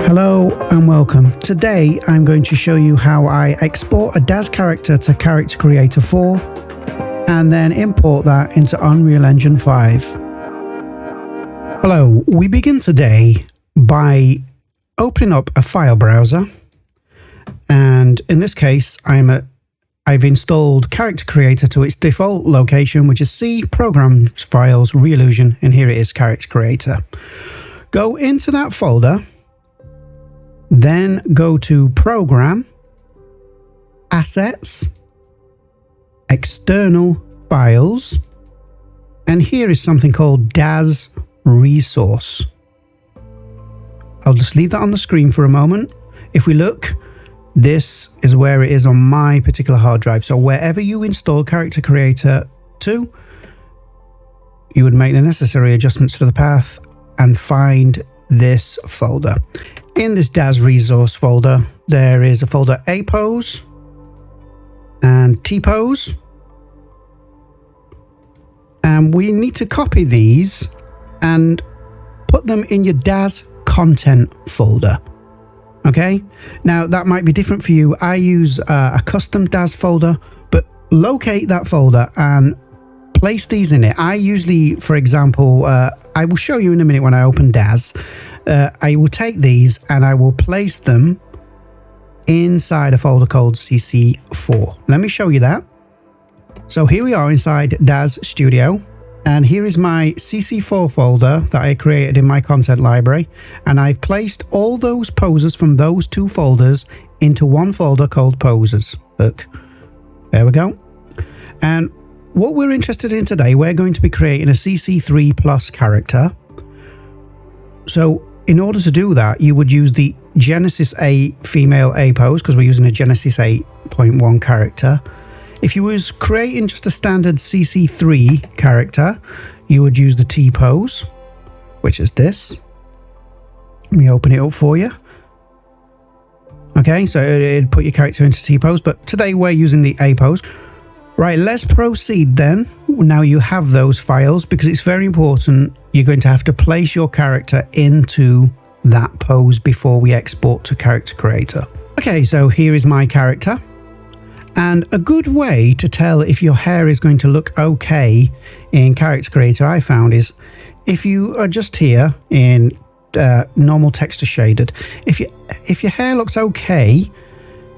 Hello and welcome. Today I'm going to show you how I export a DAZ character to Character Creator 4 and then import that into Unreal Engine 5. Hello, we begin today by opening up a file browser, and in this case I've installed Character Creator to its default location, which is C, Programs, Files, UnrealEngine, and here it is, Character Creator. Go into that folder, then go to Program, Assets, External Files, and here is something called DAZ Resource. I'll just leave that on the screen for a moment. If we look, this is where it is on my particular hard drive. So wherever you install Character Creator 2, you would make the necessary adjustments to the path and find this folder. In this DAZ resource folder, there is a folder APOS and TPOS. And we need to copy these and put them in your DAZ content folder. Okay, now that might be different for you. I use a custom DAZ folder, but locate that folder and place these in it. I usually, for example, I will show you in a minute when I open DAZ. I will take these and I will place them inside a folder called CC4. Let me show you that. So here we are inside DAZ Studio, and here is my CC4 folder that I created in my content library, and I've placed all those poses from those two folders into one folder called poses. Look, there we go. And what we're interested in today, we're going to be creating a CC3 plus character. So in order to do that, you would use the Genesis 8 female A pose, because we're using a Genesis 8.1 character. If you was creating just a standard CC3 character, you would use the T pose, which is this. Let me open it up for you. Okay, so it'd put your character into T pose, but today we're using the A pose. Right, let's proceed then. Now you have those files, because it's very important. You're going to have to place your character into that pose before we export to Character Creator. Okay, so here is my character. And a good way to tell if your hair is going to look okay in Character Creator, I found, is if you are just here in normal texture shaded. If your hair looks okay,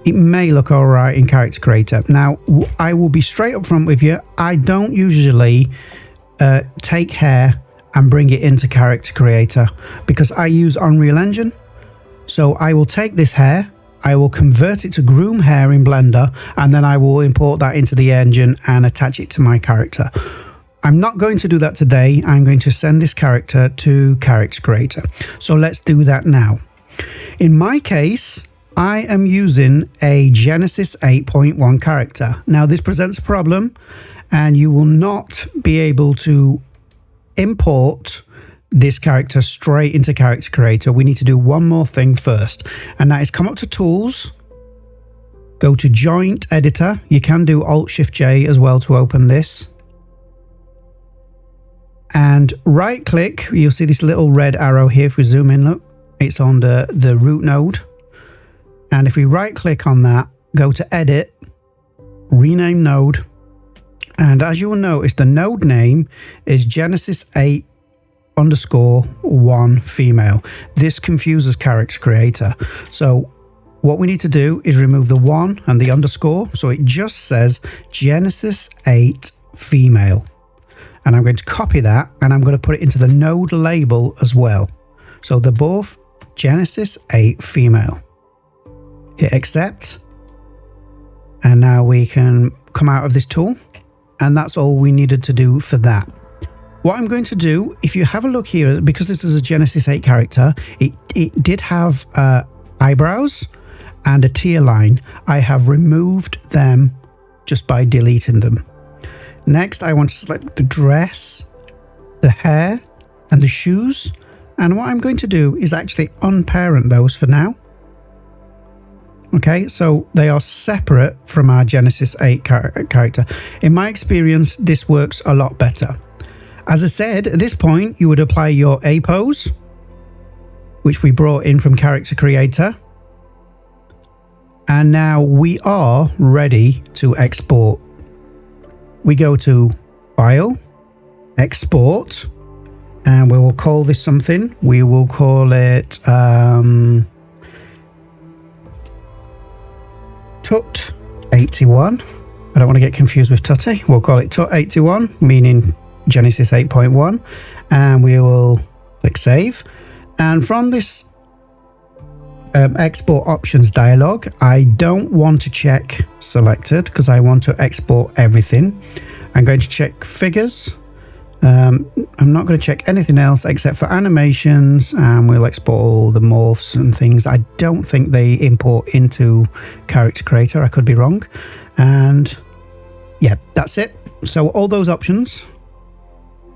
it may look all right in Character Creator. Now, I will be straight up front with you. I don't usually take hair and bring it into Character Creator because I use Unreal Engine. So I will take this hair, I will convert it to groom hair in Blender, and then I will import that into the engine and attach it to my character. I'm not going to do that today. I'm going to send this character to Character Creator. So let's do that now. In my case, I am using a Genesis 8.1 character. Now this presents a problem, and you will not be able to import this character straight into Character Creator. We need to do one more thing first, and that is come up to Tools, go to Joint Editor. You can do Alt-Shift-J as well to open this, and right click. You'll see this little red arrow here. If we zoom in, look, it's on the root node, and if we right click on that, go to Edit, Rename Node, and as you will notice, the node name is Genesis 8_1 female. This confuses Character Creator. So what we need to do is remove the 1 and the underscore, so it just says Genesis 8 female. And I'm going to copy that, and I'm going to put it into the node label as well. So they're both Genesis 8 female. Hit accept, and now we can come out of this tool, and that's all we needed to do for that. What I'm going to do, if you have a look here, because this is a Genesis 8 character, it did have eyebrows and a tear line. I have removed them just by deleting them. Next, I want to select the dress, the hair, and the shoes. And what I'm going to do is actually unparent those for now. Okay, so they are separate from our Genesis 8 character. In my experience, this works a lot better. As I said, at this point, you would apply your A pose, which we brought in from Character Creator. And now we are ready to export. We go to File, Export, and we will call this something. We will call it Tut81. I don't want to get confused with Tutty. We'll call it Tut81, meaning Genesis 8.1, and we will click Save. And from this export options dialog, I don't want to check selected because I want to export everything. I'm going to check figures. I'm not going to check anything else except for animations, and we'll export all the morphs and things. I don't think they import into Character Creator. I could be wrong. And yeah, that's it. So all those options,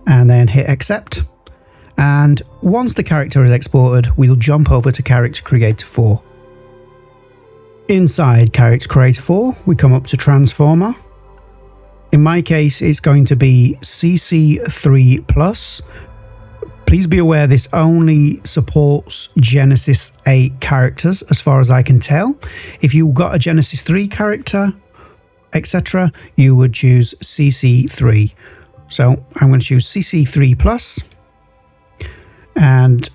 and then hit accept. And once the character is exported, we'll jump over to Character Creator 4. Inside Character Creator 4, we come up to Transformer. In my case, it's going to be CC3+. Please be aware this only supports Genesis 8 characters, as far as I can tell. If you got a Genesis 3 character, etc., you would choose CC3. So I'm going to choose CC3+. And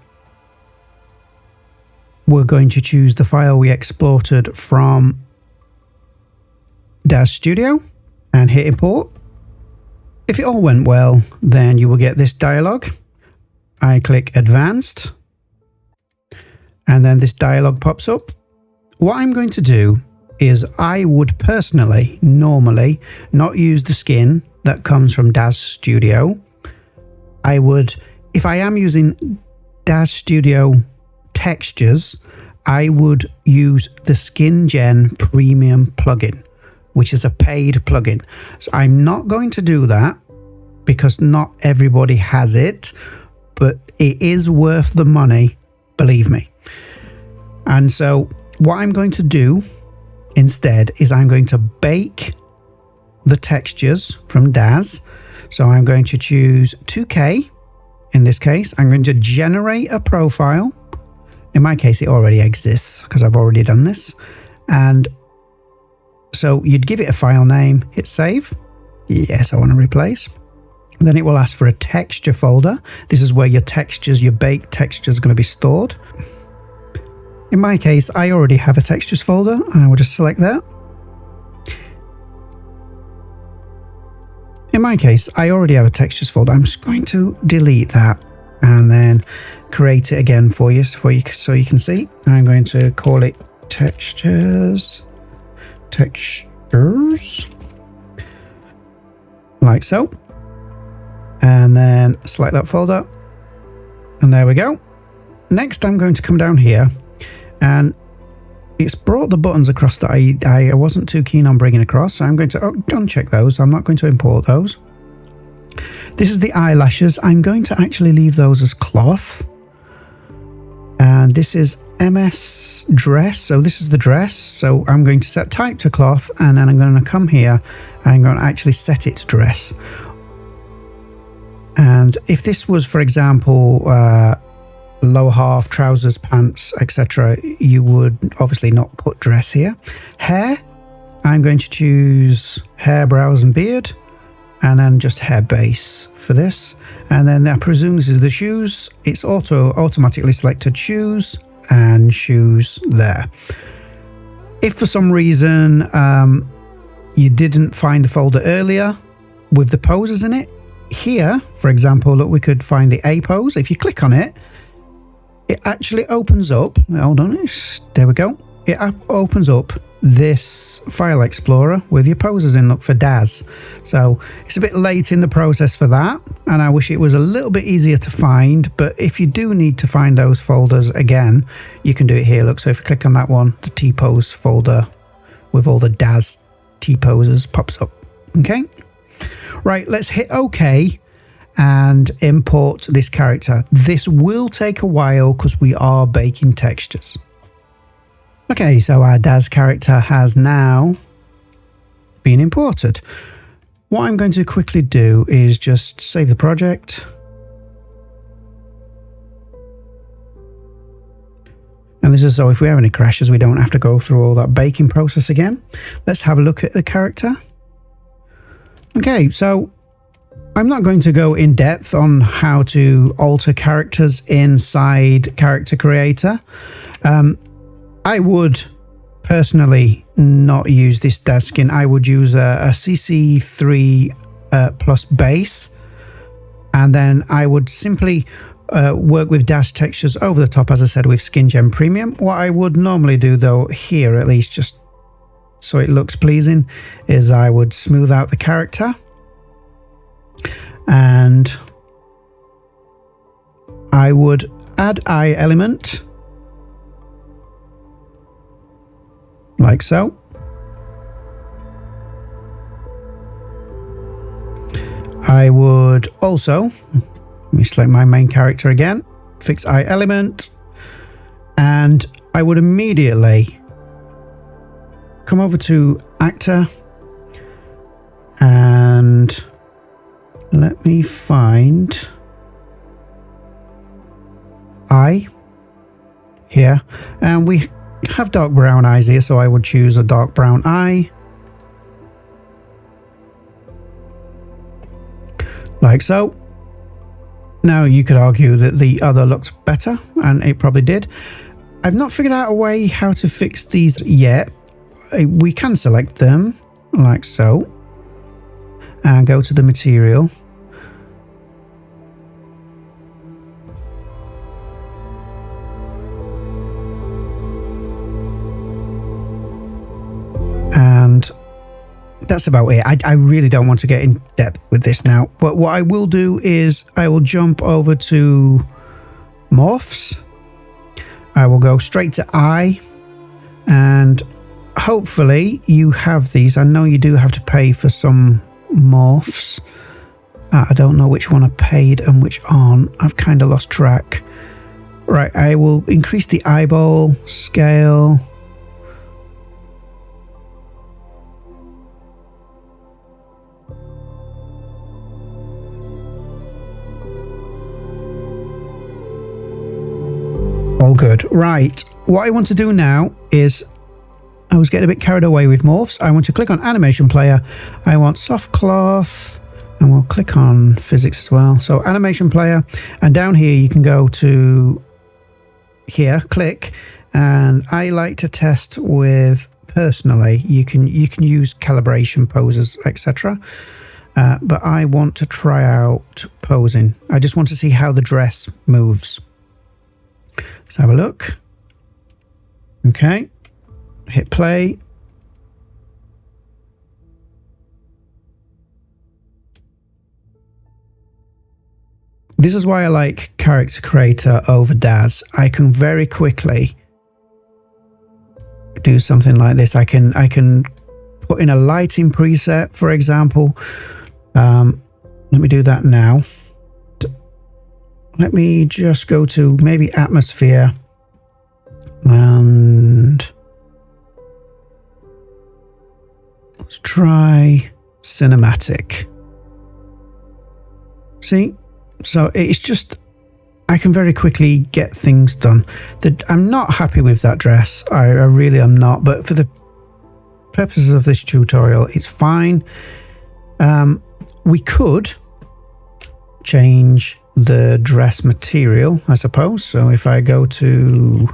we're going to choose the file we exported from DAZ Studio and hit import. If it all went well, then you will get this dialog. I click Advanced, and then this dialog pops up. What I'm going to do is I would personally, normally, not use the skin that comes from DAZ Studio. I would, if I am using DAZ Studio textures, I would use the Skin Gen Premium plugin, which is a paid plugin. So I'm not going to do that because not everybody has it, but it is worth the money, believe me. And so what I'm going to do instead is I'm going to bake the textures from DAZ. So I'm going to choose 2K. In this case, I'm going to generate a profile. In my case, it already exists because I've already done this. And so you'd give it a file name, hit save. Yes, I want to replace. Then it will ask for a texture folder. This is where your textures, your baked textures, are going to be stored. In my case, I already have a textures folder. I will just select that. In my case, I already have a textures folder. I'm just going to delete that and then create it again for you so you can see. I'm going to call it textures, like so. And then select that folder. And there we go. Next, I'm going to come down here, and it's brought the buttons across that I wasn't too keen on bringing across. So I'm going to uncheck those. I'm not going to import those. This is the eyelashes. I'm going to actually leave those as cloth. And this is MS dress. So this is the dress. So I'm going to set type to cloth, and then I'm going to come here and I'm going to actually set it to dress. And if this was, for example, lower half, trousers, pants, etc., you would obviously not put dress here. Hair, I'm going to choose hair, brows and beard, and then just hair base for this. And then I presume this is the shoes. It's automatically selected shoes and shoes there. If for some reason you didn't find the folder earlier with the poses in it, here, for example, look, we could find the A pose. If you click on it, it actually opens up. Hold on, there we go. It opens up this file explorer with your poses in, look, for DAZ. So it's a bit late in the process for that, and I wish it was a little bit easier to find. But if you do need to find those folders again, you can do it here. Look, so if you click on that one, the T-pose folder with all the DAZ T-poses pops up. Okay, right, let's hit OK and import this character. This will take a while because we are baking textures. Okay, so our DAZ character has now been imported. What I'm going to quickly do is just save the project. saves us, so if we have any crashes, we don't have to go through all that baking process again. Let's have a look at the character. Okay, so I'm not going to go in depth on how to alter characters inside Character Creator. I would personally not use this daz skin. I would use a CC3 plus base, and then I would simply work with dash textures over the top, as I said, with Skin Gem Premium. What I would normally do, though, here at least, just so it looks pleasing, is I would smooth out the character, and I would add eye element, like so. I would also, let me select my main character again, fix eye element, and I would immediately come over to actor, and let me find eye here, and we have dark brown eyes here, so I would choose a dark brown eye, like so. Now you could argue that the other looks better, and it probably did. I've not figured out a way how to fix these yet. We can select them like so and go to the material. And that's about it. I really don't want to get in depth with this now, but what I will do is I will jump over to Morphs. I will go straight to eye, and hopefully you have these. I know you do have to pay for some morphs. I don't know which one I paid and which aren't. I've kind of lost track. Right, I will increase the eyeball scale. All good. Right, what I want to do now is, I was getting a bit carried away with morphs. I want to click on animation player. I want soft cloth, and we'll click on physics as well. So animation player, and down here you can go to here, click, and I like to test with, personally, you can use calibration poses, etc. But I want to try out posing. I just want to see how the dress moves. Let's have a look. Okay, hit play. This is why I like Character Creator over Daz. I can very quickly do something like this. I can put in a lighting preset, for example. Let me do that now. Let me just go to maybe atmosphere, and let's try cinematic. See? So it's just, I can very quickly get things done. I'm not happy with that dress. I really am not, but for the purposes of this tutorial, it's fine. We could change the dress material, I suppose. So if I go to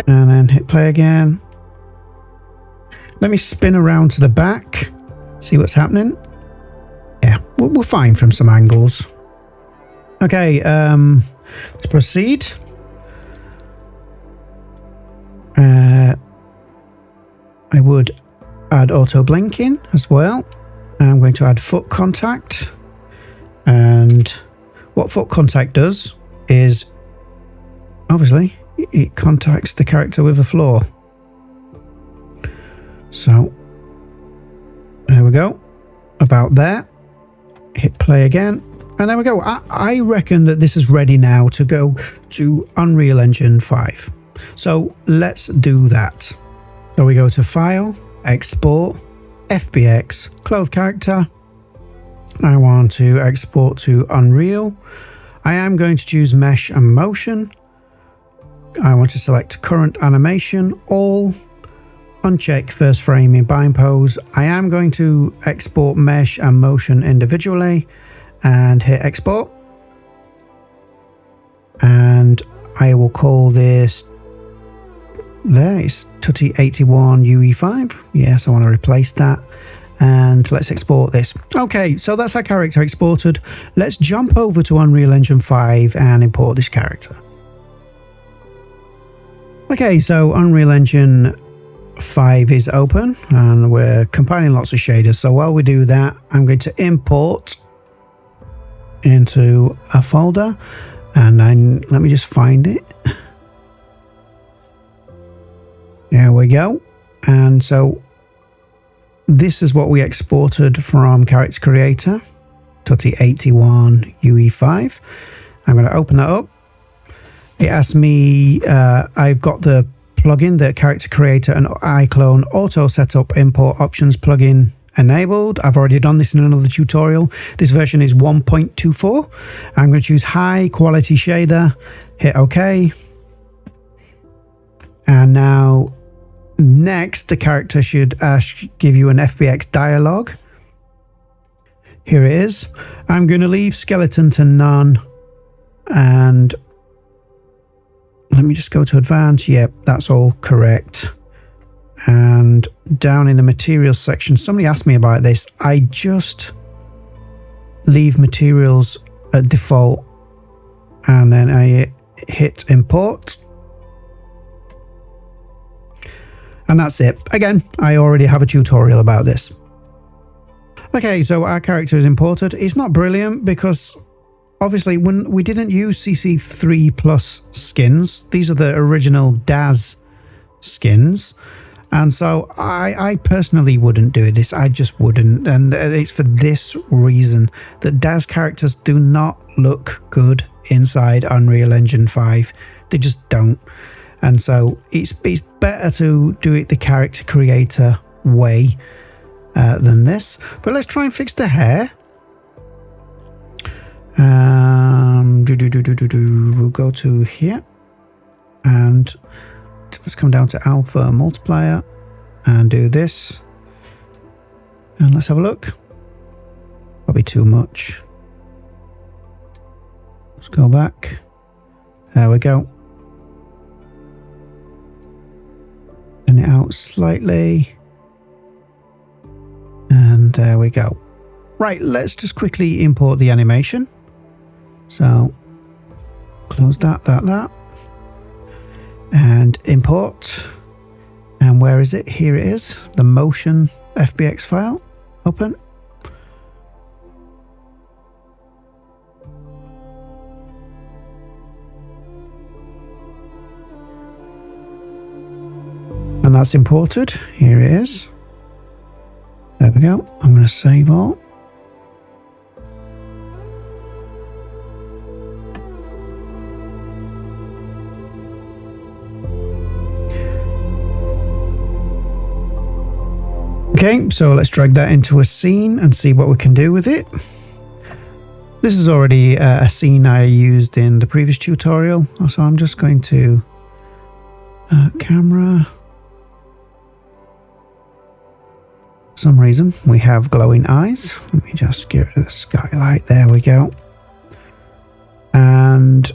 and then hit play again. Let me spin around to the back, see what's happening. Yeah, we're fine from some angles. Okay, let's proceed. I would add auto blinking as well. I'm going to add foot contact, and what foot contact does is, obviously, it contacts the character with the floor. So there we go, about there. Hit play again. And there we go. I reckon that this is ready now to go to Unreal Engine 5. So let's do that. So we go to File, Export, FBX, Clothed Character. I want to export to Unreal. I am going to choose Mesh and Motion. I want to select Current Animation, All, uncheck First Frame in Bind Pose. I am going to export Mesh and Motion individually and hit Export. And I will call this, there it's Tutty81 UE5. Yes, I want to replace that. And let's export this. Okay, so that's our character exported. Let's jump over to Unreal Engine 5 and import this character. Okay, so Unreal Engine 5 is open and we're compiling lots of shaders. So while we do that, I'm going to import into a folder and then let me just find it. There we go. And so this is what we exported from Character Creator, Tutty81 UE5. I'm going to open that up. It asks me, I've got the plugin, the Character Creator and iClone Auto Setup Import Options plugin enabled. I've already done this in another tutorial. This version is 1.24. I'm going to choose High Quality Shader, hit OK. And now next, the character should give you an FBX dialog. Here it is. I'm going to leave skeleton to none. And let me just go to advanced. Yep, that's all correct. And down in the materials section, somebody asked me about this. I just leave materials at default. And then I hit import. And that's it. Again, I already have a tutorial about this. Okay, so our character is imported. It's not brilliant because obviously when we didn't use CC3 plus skins, these are the original DAZ skins. And so I personally wouldn't do this. I just wouldn't. And it's for this reason that DAZ characters do not look good inside Unreal Engine 5. They just don't. And so it's better to do it the Character Creator way than this. But let's try and fix the hair. We'll go to here. And let's come down to Alpha Multiplier and do this. And let's have a look. Probably too much. Let's go back. There we go. Turn it out slightly. And there we go. Right, let's just quickly import the animation. So close that. And import. And where is it? Here it is. The motion FBX file. Open. And that's imported. Here it is. There we go. I'm going to save all. Okay, so let's drag that into a scene and see what we can do with it. This is already a scene I used in the previous tutorial. So I'm just going to camera. For some reason we have glowing eyes. Let me just get rid of the skylight. There we go. And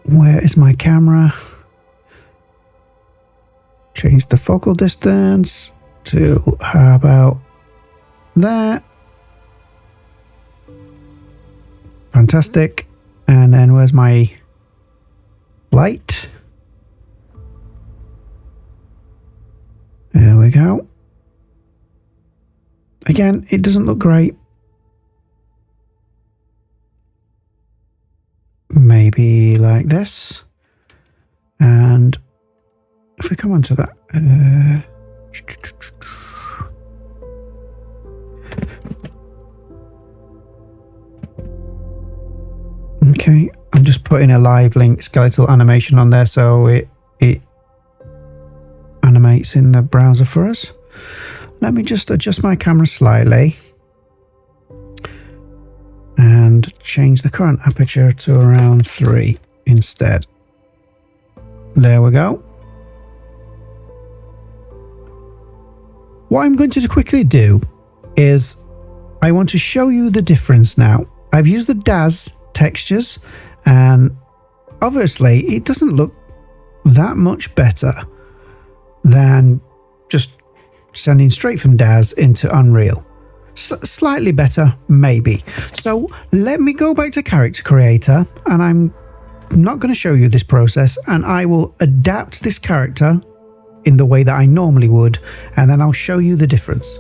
where is my camera? Change the focal distance to how about there. Fantastic. And then where's my light? There we go. Again, it doesn't look great. Maybe like this. And if we come onto that, Okay, I'm just putting a live link skeletal animation on there so it animates in the browser for us. Let me just adjust my camera slightly and change the current aperture to around 3 instead. There we go. What I'm going to quickly do is I want to show you the difference now. I've used the DAS textures and obviously it doesn't look that much better than just sending straight from DAS into Unreal. Slightly better, maybe. So let me go back to Character Creator, and I'm not going to show you this process, and I will adapt this character in the way that I normally would, and then I'll show you the difference.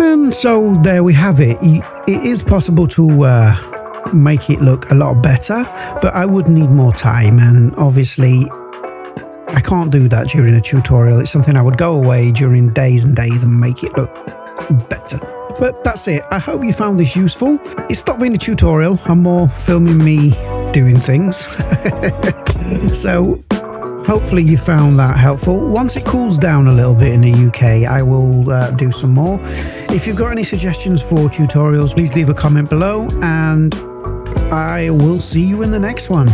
And so there we have it. It is possible to make it look a lot better, but I would need more time, and obviously I can't do that during a tutorial. It's something I would go away during days and days and make it look better. But that's it. I hope you found this useful. It stopped being a tutorial. I'm more filming me doing things. So hopefully you found that helpful. Once it cools down a little bit in the UK, I will do some more. If you've got any suggestions for tutorials, please leave a comment below, and I will see you in the next one.